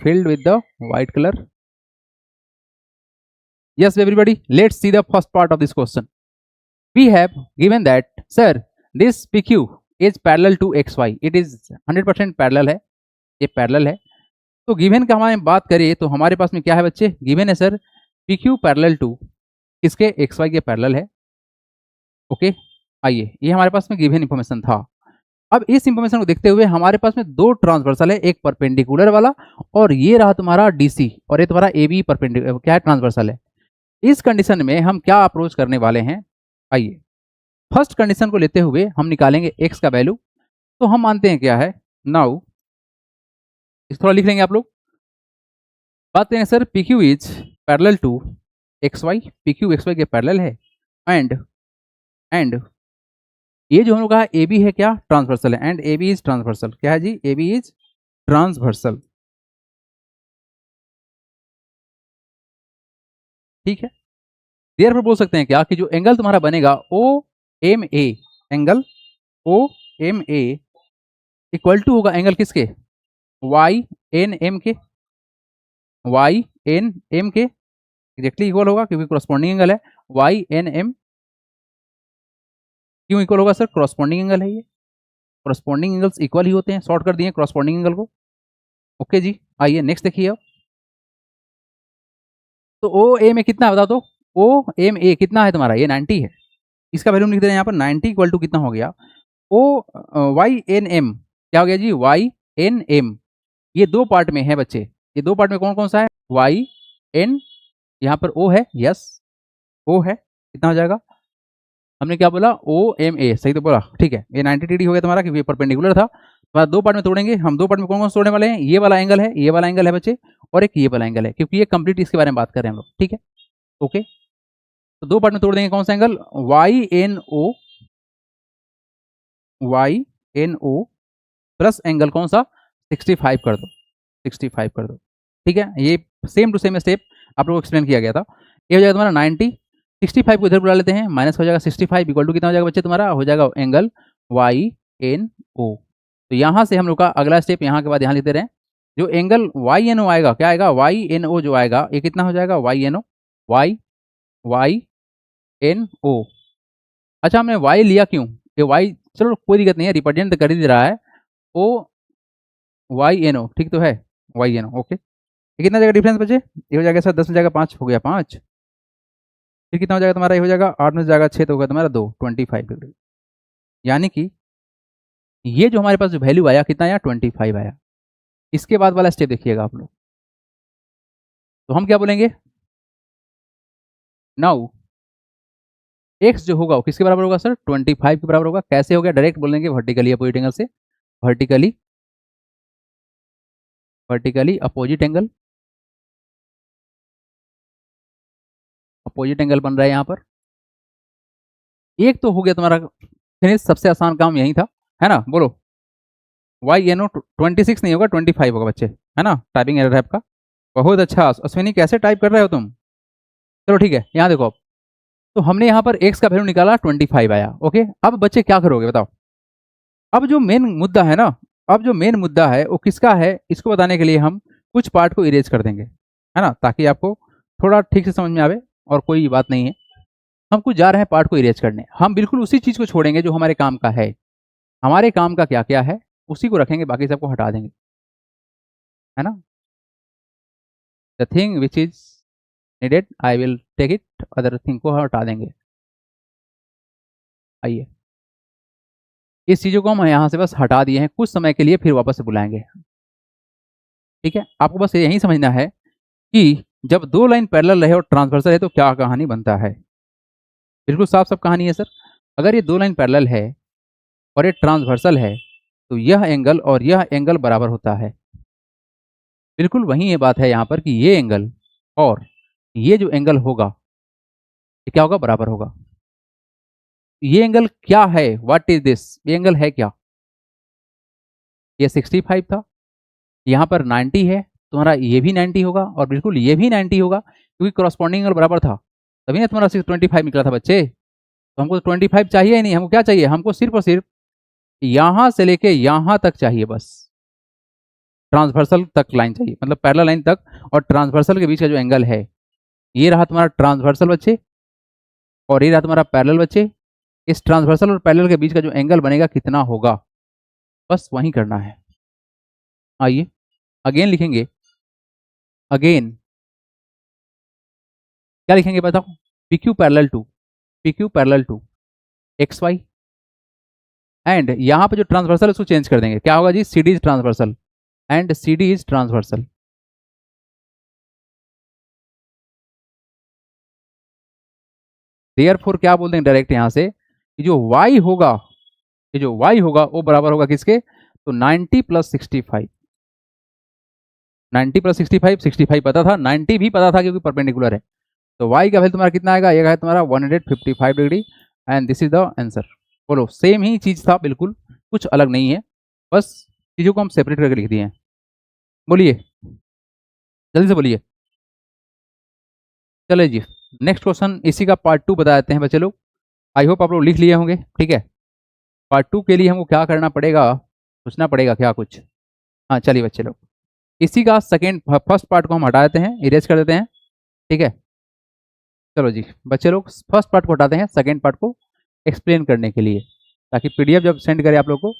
filled with the white color. Yes, everybody, let's see the first part of this question. We have given that, sir, this PQ is parallel to XY. It is 100% parallel है, ये parallel है. तो given का हमारे बात करें तो हमारे पास में क्या है बच्चे, गिवन है सर PQ पैरेलल टू किसके, XY के पैरेलल है. ओके, आइए, ये हमारे पास में गिवन इंफॉर्मेशन था. अब इस इंफॉर्मेशन को देखते हुए हमारे पास में दो ट्रांसवर्सल है, एक परपेंडिकुलर वाला और ये रहा तुम्हारा DC और ये तुम्हारा AB परपेंडिकुलर क्या है, ट्रांसवर्सल है. इस कंडीशन में हम क्या अप्रोच करने वाले हैं, आइए फर्स्ट कंडीशन को लेते हुए हम निकालेंगे x का वैल्यू. तो हम मानते हैं क्या है, नाउ इस थोड़ा लिख लेंगे आप लोग. बात करेंगे sir PQ is parallel to XY, PQ XY के पैरेलल है एंड ये जो हम लोग कहा AB है क्या, ट्रांसवर्सल है, एंड AB इज ट्रांसवर्सल. क्या है जी, AB इज ट्रांसवर्सल. ठीक है, देयरफॉर बोल सकते हैं क्या कि जो एंगल तुम्हारा बनेगा OMA, angle OMA equal to होगा एंगल किसके, YNM के, YNM के एग्जैक्टली इक्वल होगा क्योंकि क्रॉसपोंडिंग एंगल है. YNM क्यों इक्वल होगा सर, क्रॉसपोंडिंग एंगल है, ये क्रॉसपोंडिंग एंगल्स इक्वल ही होते हैं, शॉर्ट कर दिए क्रॉसपोंडिंग एंगल को. ओके जी, आइए नेक्स्ट देखिए. अब तो OA में कितना है बता दो, OMA कितना है तुम्हारा, ये 90 है. इसका वैल्यू लिख दे रहे हैं यहाँ पर 90 इक्वल टू कितना हो गया, YNM क्या हो गया जी, YNM. ये दो पार्ट में है बच्चे, ये दो पार्ट में कौन कौन सा है, YN, यहाँ पर O है, यस O है, कितना हो जाएगा, हमने क्या बोला OMA, सही तो बोला, ठीक है. ये 90 डिग्री हो गया तुम्हारा क्योंकि परपेंडिकुलर था. तो दो पार्ट में तोड़ेंगे हम, दो पार्ट में कौन कौन तोड़ने वाले हैं, ये वाला एंगल है, ये वाला एंगल है बच्चे, और एक ये वाला एंगल है, क्योंकि ये कंप्लीट इसके बारे में बात कर रहे हैं हम लोग. ठीक है, ओके. तो दो पार्ट में तोड़ देंगे, कौन सा एंगल, YNO प्लस एंगल कौन सा, 65 कर दो, 65 कर दो. ठीक है, ये सेम टू सेम स्टेप आप लोगों को एक्सप्लेन किया गया था. ये हो जाएगा तुम्हारा 90, 65 को इधर बुला लेते हैं, माइनस हो जाएगा 65 इक्वल टू कितना हो जाएगा बच्चे, तुम्हारा हो जाएगा एंगल YNO. तो यहाँ से हम लोग का अगला स्टेप यहाँ के बाद यहाँ लिखते रहे, जो एंगल YNO आएगा, क्या आएगा, YNO जो आएगा ये कितना हो जाएगा, YNO YNO. अच्छा, हमने Y लिया क्यों, ये Y चलो कोई दिक्कत नहीं है, रिप्रेजेंट कर ही दे रहा है, YNO ठीक तो है, YNO. ओके, ये कितना जाएगा डिफरेंस बचे, ये हो जाएगा सर 10 में जाएगा 5 हो गया 5, फिर कितना हो जाएगा तुम्हारा, ये हो जाएगा 8 में जाएगा 6 तो होगा तुम्हारा 2, 25 डिग्री. यानी कि ये जो हमारे पास जो वैल्यू आया कितना आया, 25 आया. इसके बाद वाला स्टेप देखिएगा आप लोग, तो हम क्या बोलेंगे, नाउ x जो होगा वो किसके बराबर होगा सर, 25 के बराबर होगा. कैसे हो गया, डायरेक्ट बोलेंगे वर्टिकली अपोजिट एंगल से, vertically opposite angle, opposite angle बन रहा है यहाँ पर. एक तो हो गया तुम्हारा फिनिश, सबसे आसान काम यही था, है ना, बोलो. YNO 26 नहीं होगा 25 होगा बच्चे, है ना, टाइपिंग एरर है आपका. बहुत अच्छा अश्विनी, कैसे टाइप कर रहे हो तुम. चलो ठीक है, यहाँ देखो. अब तो हमने यहाँ पर x का वैल्यू निकाला 25 आया. ओके, अब बच्चे क्या करोगे बताओ. अब जो मेन मुद्दा है ना, अब जो मेन मुद्दा है वो किसका है, इसको बताने के लिए हम कुछ पार्ट को इरेज कर देंगे, है ना, ताकि आपको थोड़ा ठीक से समझ में आवे और कोई बात नहीं है. हम कुछ जा रहे हैं पार्ट को इरेज करने, हम बिल्कुल उसी चीज को छोड़ेंगे जो हमारे काम का है. हमारे काम का क्या क्या है उसी को रखेंगे, बाकी सबको हटा देंगे, है ना. The thing which is needed I will take it, other thing को हटा देंगे. आइए, इस चीज़ों को हम यहाँ से बस हटा दिए हैं, कुछ समय के लिए फिर वापस से बुलाएंगे. ठीक है, आपको बस यही समझना है कि जब दो लाइन पैरेलल रहे और ट्रांसवर्सल है तो क्या कहानी बनता है. बिल्कुल साफ साफ कहानी है सर. अगर ये दो लाइन पैरेलल है और ये ट्रांसवर्सल है तो यह एंगल और यह एंगल बराबर होता है. बिल्कुल वही ये बात है यहाँ पर कि ये एंगल और ये जो एंगल होगा ये क्या होगा, बराबर होगा. ये एंगल क्या है, व्हाट इज दिस, ये एंगल है क्या, ये 65 था, यहाँ पर 90 है, तुम्हारा ये भी 90 होगा और बिल्कुल ये भी 90 होगा क्योंकि करस्पॉन्डिंग एंगल बराबर था, तभी ना तुम्हारा 25 निकला था बच्चे. तो हमको 25 चाहिए ही नहीं, हमको क्या चाहिए, हमको सिर्फ और सिर्फ यहाँ से लेके यहाँ तक चाहिए बस. ट्रांसवर्सल तक लाइन चाहिए, मतलब पैरेलल लाइन तक और ट्रांसवर्सल के बीच का जो एंगल है, ये रहा तुम्हारा ट्रांसवर्सल बच्चे और ये रहा तुम्हारा पैरेलल बच्चे। इस ट्रांसवर्सल और पैरेलल के बीच का जो एंगल बनेगा कितना होगा, बस वही करना है। आइए अगेन लिखेंगे, अगेन क्या लिखेंगे बताओ, P Q parallel to X Y, and यहां पे जो ट्रांसवर्सल है उसको चेंज कर देंगे, क्या होगा जी, C D is transversal and C D is transversal. Therefore क्या बोल देंगे डायरेक्ट यहां से, कि जो y होगा, ये जो y होगा वो बराबर होगा किसके, तो 90 प्लस 65, 90 प्लस 65, 65 पता था, 90 भी पता था क्योंकि परपेंडिकुलर है। तो y का वैल्यू तुम्हारा कितना आएगा, ये है तुम्हारा 155 degree and this is the answer. बोलो सेम ही चीज था बिल्कुल, कुछ अलग नहीं है, बस चीजों को हम सेपरेट करके लिख दिए हैं। बोलिए जल्दी से बोलिए। चलिए जी नेक्स्ट क्वेश्चन, इसी का पार्ट 2 बता देते हैं बच्चे लोग। आई होप आप लोग लिख लिए होंगे, ठीक है। पार्ट 2 के लिए हमको क्या करना पड़ेगा, सोचना पड़ेगा क्या कुछ। हाँ चलिए बच्चे लोग, इसी का सेकेंड फर्स्ट पार्ट को हम हटा देते हैं, इरेज कर देते हैं, ठीक है। चलो जी बच्चे लोग फर्स्ट पार्ट को हटाते हैं, सेकेंड पार्ट को एक्सप्लेन करने के लिए, ताकि पीडीएफ जब सेंड करें आप लोग को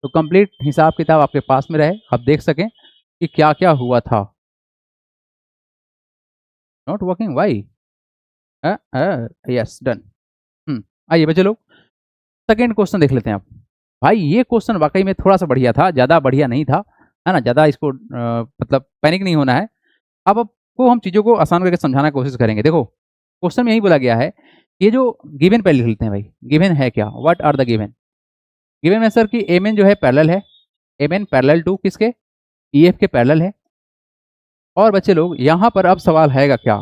तो कंप्लीट हिसाब किताब आपके पास में रहे, आप देख सकें कि क्या क्या हुआ था। Not working why, yes done. आइए बच्चे लोग सेकेंड क्वेश्चन देख लेते हैं आप। भाई ये क्वेश्चन वाकई में थोड़ा सा बढ़िया था, ज़्यादा बढ़िया नहीं था, है ना, ज़्यादा इसको मतलब पैनिक नहीं होना है। अब आपको हम चीज़ों को आसान करके समझाने की कोशिश करेंगे। देखो क्वेश्चन में यही बोला गया है, ये जो गिवन पहले लिख लेते हैं भाई, गिवन है क्या, what are the given. Given में सर कि एम एन जो है पैरेलल है, एम एन पैरेलल टू किसके, ई एफ के पैरेलल है। और बच्चे लोग यहाँ पर अब सवाल हैगा क्या,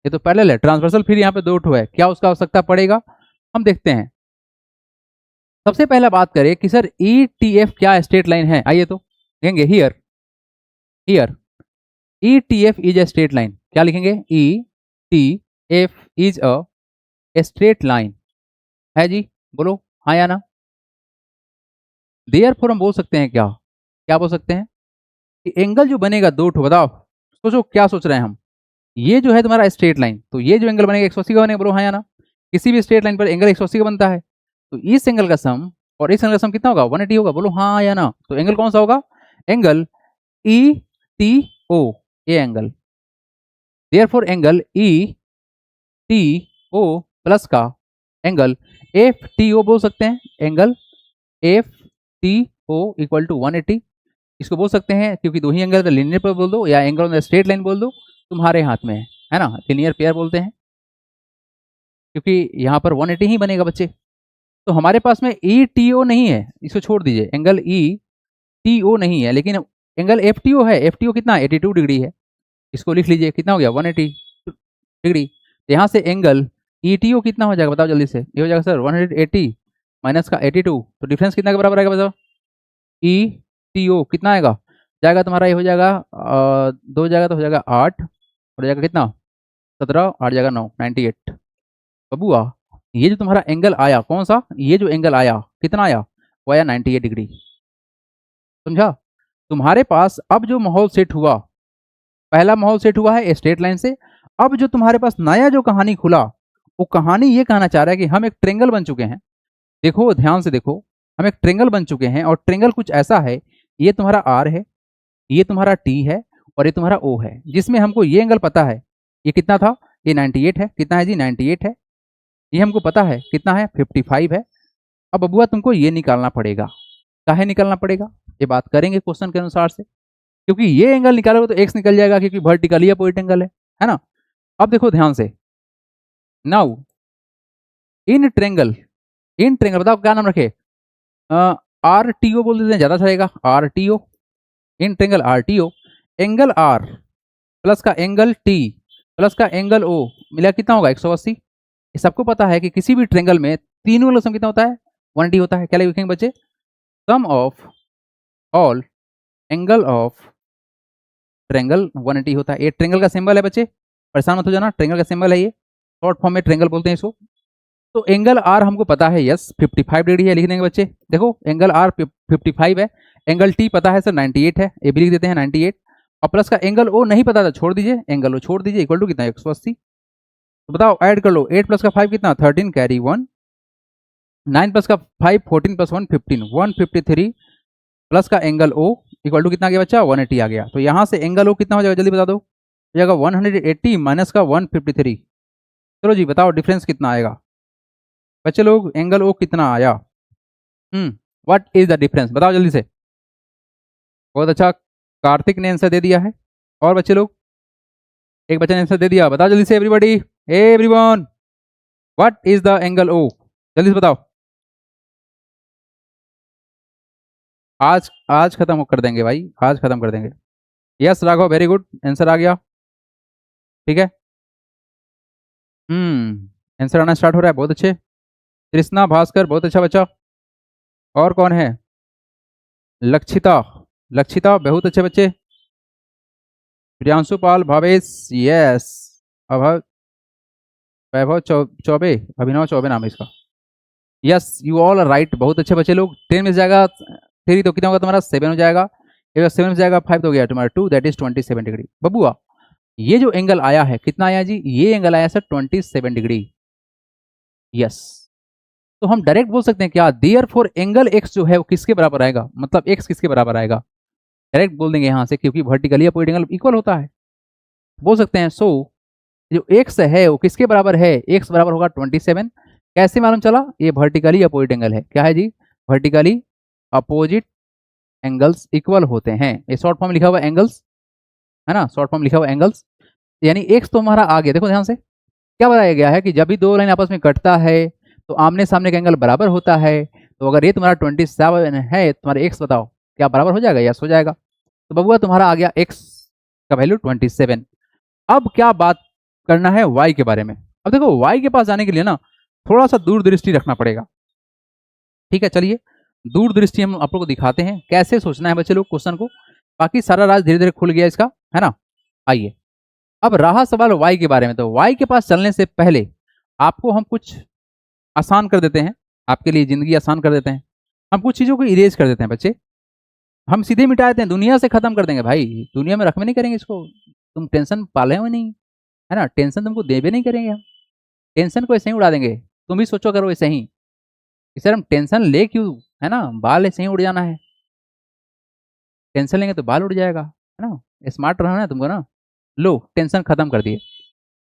ये तो पैरेलल है, ट्रांसवर्सल फिर यहाँ पे दो ठो है, क्या उसका आवश्यकता पड़ेगा, हम देखते हैं। सबसे पहला बात करें कि सर ई टी एफ क्या स्ट्रेट लाइन है, आइए तो लिखेंगे here, here E T F is a straight line, क्या लिखेंगे, E T F is a straight line है जी, बोलो हाँ या ना। देयरफॉर हम बोल सकते हैं क्या, क्या बोल सकते हैं कि एंगल जो बनेगा दो ठो, बताओ सोचो क्या सोच रहे हैं हम, ये जो है तुम्हारा स्ट्रेट लाइन, तो ये जो एंगल बनेगा 180 का बनेगा, बोलो हाँ या ना। किसी भी स्ट्रेट लाइन पर एंगल 180 का बनता है, तो इस एंगल का सम और इस एंगल का सम कितना होगा, 180 होगा, बोलो हाँ या ना। तो एंगल कौन सा होगा, एंगल ई टी ओ, ये angle. Therefore angle E T O plus का एंगल एफ टी ओ बोल सकते हैं, angle F T O equal to 180, इसको बोल सकते हैं क्योंकि दो ही एंगल है, लीनियर पर बोल दो या angle on the straight line बोल दो, तुम्हारे हाथ में है ना, लीनियर पेयर बोलते हैं, क्योंकि यहाँ पर 180 ही बनेगा बच्चे। तो हमारे पास में ई टी ओ नहीं है, इसको छोड़ दीजिए, एंगल ई टी ओ नहीं है, लेकिन एंगल एफ टी ओ है, एफ टी ओ कितना 82 डिग्री है, इसको लिख लीजिए कितना हो गया 180 डिग्री। तो यहाँ से एंगल ई टी ओ कितना हो जाएगा बताओ जल्दी से, ये हो जाएगा सर 180 माइनस का 82, तो डिफरेंस कितना के बराबर आएगा बताओ, ई टी ओ कितना आएगा, जाएगा तुम्हारा, ये हो जाएगा दो जाएगा तो हो जाएगा 8, और जाएगा कितना 17, 8 जाएगा 9, 98। बबुआ ये जो तुम्हारा एंगल आया कौन सा, ये जो एंगल आया कितना आया, वो आया 98 डिग्री, समझा। तुम्हारे पास अब जो माहौल सेट हुआ, पहला माहौल सेट हुआ है स्ट्रेट लाइन से, अब जो तुम्हारे पास नया जो कहानी खुला, वो कहानी ये कहना चाह रहा है कि हम एक ट्रेंगल बन चुके हैं। देखो ध्यान से देखो, हम एक ट्रेंगल बन चुके हैं और ट्रेंगल कुछ ऐसा है, ये तुम्हारा आर है, ये तुम्हारा टी है और ये तुम्हारा ओ है, जिसमें हमको ये एंगल पता है, ये कितना था, ये 98 है, कितना है जी 98 है, ये हमको पता है कितना है 55 है। अब बबुआ तुमको ये निकालना पड़ेगा, काहे निकालना पड़ेगा, ये बात करेंगे क्वेश्चन के अनुसार से, क्योंकि ये एंगल निकालोगे तो एक्स निकल जाएगा, क्योंकि वर्टिकली अपोजिट एंगल है ना। अब देखो ध्यान से, now in triangle, in triangle बताओ क्या नाम रखे, आर टी ओ बोल देते हैं, ज्यादा अच्छा रहेगा, R T O, in triangle R T O, angle R plus का एंगल टी प्लस का एंगल ओ मिला कितना होगा 180। ये सबको पता है कि किसी भी ट्रेंगल में तीनों एंगल सम कितना होता है 180 होता है, क्या लिखेंगे बच्चे, sum of all angle of triangle 180 होता है। ये ट्रेंगल का सिंबल है बच्चे, परेशान मत हो जाना, ट्रेंगल का सिंबल है ये, शॉर्ट फॉर्म में ट्रेंगल बोलते हैं इसको। तो एंगल आर हमको पता है, यस 55 डिग्री है, लिख देंगे बच्चे। देखो एंगल आर 55 है, एंगल टी पता है सर 98 है, ये भी लिख देते हैं 98, और प्लस का एंगल ओ नहीं पता था, छोड़ दीजिए, एंगल ओ छोड़ दीजिए, इक्वल टू कितना 180। तो बताओ ऐड कर लो, 8 प्लस का 5 कितना 13 कैरी 1, 9 प्लस का 5 14 प्लस 1 15, 153 प्लस का एंगल ओ इक्वल टू कितना आ गया बच्चा 180 आ गया। तो यहाँ से एंगल ओ कितना हो जाएगा जल्दी बता दो, हो जाएगा 180 माइनस का 153। चलो जी बताओ डिफरेंस कितना आएगा बच्चे लोग, एंगल ओ कितना आया, व्हाट इज द डिफरेंस बताओ जल्दी से। बहुत अच्छा, कार्तिक ने आंसर दे दिया है, और बच्चे लोग एक बच्चे ने आंसर दे दिया, बताओ जल्दी से everybody, everyone, what is the angle O, जल्दी से बताओ। आज आज खत्म कर देंगे भाई, आज खत्म कर देंगे। Yes Raghav very good, answer आ गया, ठीक है। आंसर आना स्टार्ट हो रहा है, बहुत अच्छे। कृष्णा भास्कर बहुत अच्छा बच्चा, और कौन है, लक्षिता, लक्षिता बहुत अच्छे बच्चे, प्रियांशु पाल, भावेश, यस, अभव, वैभव चौबे, अभिनव चौबे नाम है इसका, yes you all are right, बहुत अच्छे बच्चे लोग। 10 मिल जाएगा, 3 तो कितना होगा तुम्हारा 7 हो जाएगा, 7 में जाएगा 5 तो हो गया तुम्हारा 2, दैट इज 27 डिग्री। बबुआ ये जो एंगल आया है कितना आया जी, ये एंगल आया सर 27 डिग्री, यस। तो हम डायरेक्ट बोल सकते हैं क्या, देयरफॉर एंगल एक्स जो है वो किसके बराबर आएगा, मतलब एक्स किसके बराबर आएगा, डायरेक्ट बोल देंगे यहाँ से, क्योंकि वर्टिकली अपोजिट एंगल इक्वल होता है, बोल सकते हैं। सो जो एक्स है वो किसके बराबर है, एक्स बराबर होगा 27। कैसे मालूम चला, ये वर्टिकली अपोजिट एंगल है, क्या है जी, वर्टिकली अपोजिट एंगल्स इक्वल होते हैं, ये शॉर्ट फॉर्म लिखा हुआ एंगल्स है ना, शॉर्ट फॉर्म लिखा हुआ एंगल्स, यानी एक्स तो हमारा आ गया। देखो ध्यान से क्या बताया गया है कि जब भी दो लाइन आपस में कटता है तो आमने सामने का एंगल बराबर होता है। तो अगर ये तुम्हारा 27 है, तुम्हारा एक्स बताओ क्या बराबर हो जाएगा, यस हो जाएगा। तो बबुआ तुम्हारा आ गया एक्स का वैल्यू 27। अब क्या बात करना है वाई के बारे में। अब देखो वाई के पास जाने के लिए ना थोड़ा सा दूरदृष्टि रखना पड़ेगा, ठीक है। चलिए दूरदृष्टि हम आप लोग को दिखाते हैं कैसे सोचना है बच्चे लोग क्वेश्चन को, बाकी सारा राज धीरे धीरे खुल गया इसका, है ना। आइए अब रहा सवाल वाई के बारे में, तो वाई के पास चलने से पहले आपको हम कुछ आसान कर देते हैं, आपके लिए जिंदगी आसान कर देते हैं, हम कुछ चीज़ों को इरेज कर देते हैं बच्चे, हम सीधे मिटा देते हैं, दुनिया से खत्म कर देंगे भाई, दुनिया में रख में नहीं करेंगे इसको, तुम टेंशन पाले हुए नहीं है ना, टेंशन तुमको देवे नहीं करेंगे हम, टेंशन को ऐसे ही उड़ा देंगे। तुम भी सोचो करो ऐसे ही, सर हम टेंशन ले क्यों, है ना, बाल ऐसे ही उड़ जाना है, टेंशन लेंगे तो बाल उड़ जाएगा, है ना, स्मार्ट रहना है तुमको ना। लो टेंशन खत्म कर दिए।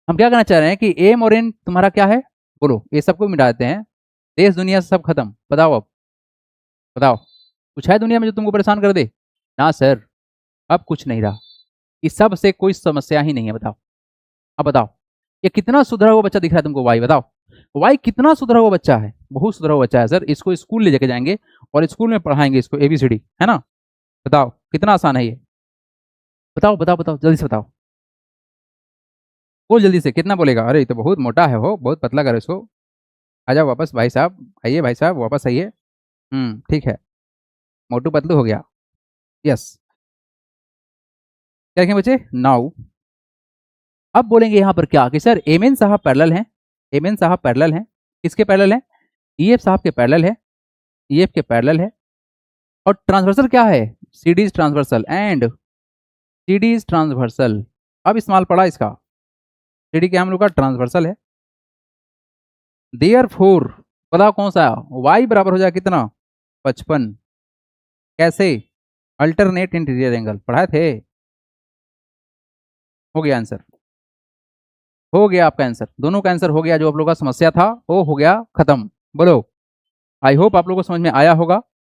हम क्या करना चाह रहे हैं कि एम और एन तुम्हारा क्या है, बोलो, ये सबको मिटा देते हैं, देश दुनिया से सब खत्म। बताओ अब बताओ, कुछ है दुनिया में जो तुमको परेशान कर दे, ना सर अब कुछ नहीं रहा, इस सब से कोई समस्या ही नहीं है। बताओ अब बताओ, ये कितना सुधरा हुआ बच्चा दिख रहा है तुमको, वाई बताओ, वाई कितना सुधरा हुआ बच्चा है, बहुत सुधरा हुआ बच्चा है सर, इसको स्कूल ले जाके जाएंगे और स्कूल में पढ़ाएंगे इसको ABCD, है ना। बताओ कितना आसान है ये, बताओ बताओ बताओ जल्दी से बताओ, बोल जल्दी से, कितना बोलेगा, अरे ये तो बहुत मोटा है, हो बहुत पतला करो इसको, आ जाओ वापस भाई साहब, आइए भाई साहब वापस आइए, ठीक है, मोटू पतलू हो गया, यस। क्या लिखें बच्चे, नाउ अब बोलेंगे यहाँ पर क्या कि सर एम एन साहब पैरेलल हैं, एम एन साहब पैरेलल हैं, किसके पैरेलल हैं, EF साहब के पैरेलल है, EF के पैरेलल है, और ट्रांसवर्सल क्या है, CD is transversal and CD is transversal. अब इस्तेमाल पड़ा इसका, CD क्या हम लोग का ट्रांसवर्सल है, देयरफॉर बताओ कौन सा, y बराबर हो जाए कितना 55, कैसे, अल्टरनेट इंटीरियर एंगल पढ़ाए थे, हो गया आंसर, हो गया आपका आंसर, दोनों का आंसर हो गया, जो आप लोगों का समस्या था वो हो गया खत्म। बोलो आई होप आप लोगों को समझ में आया होगा।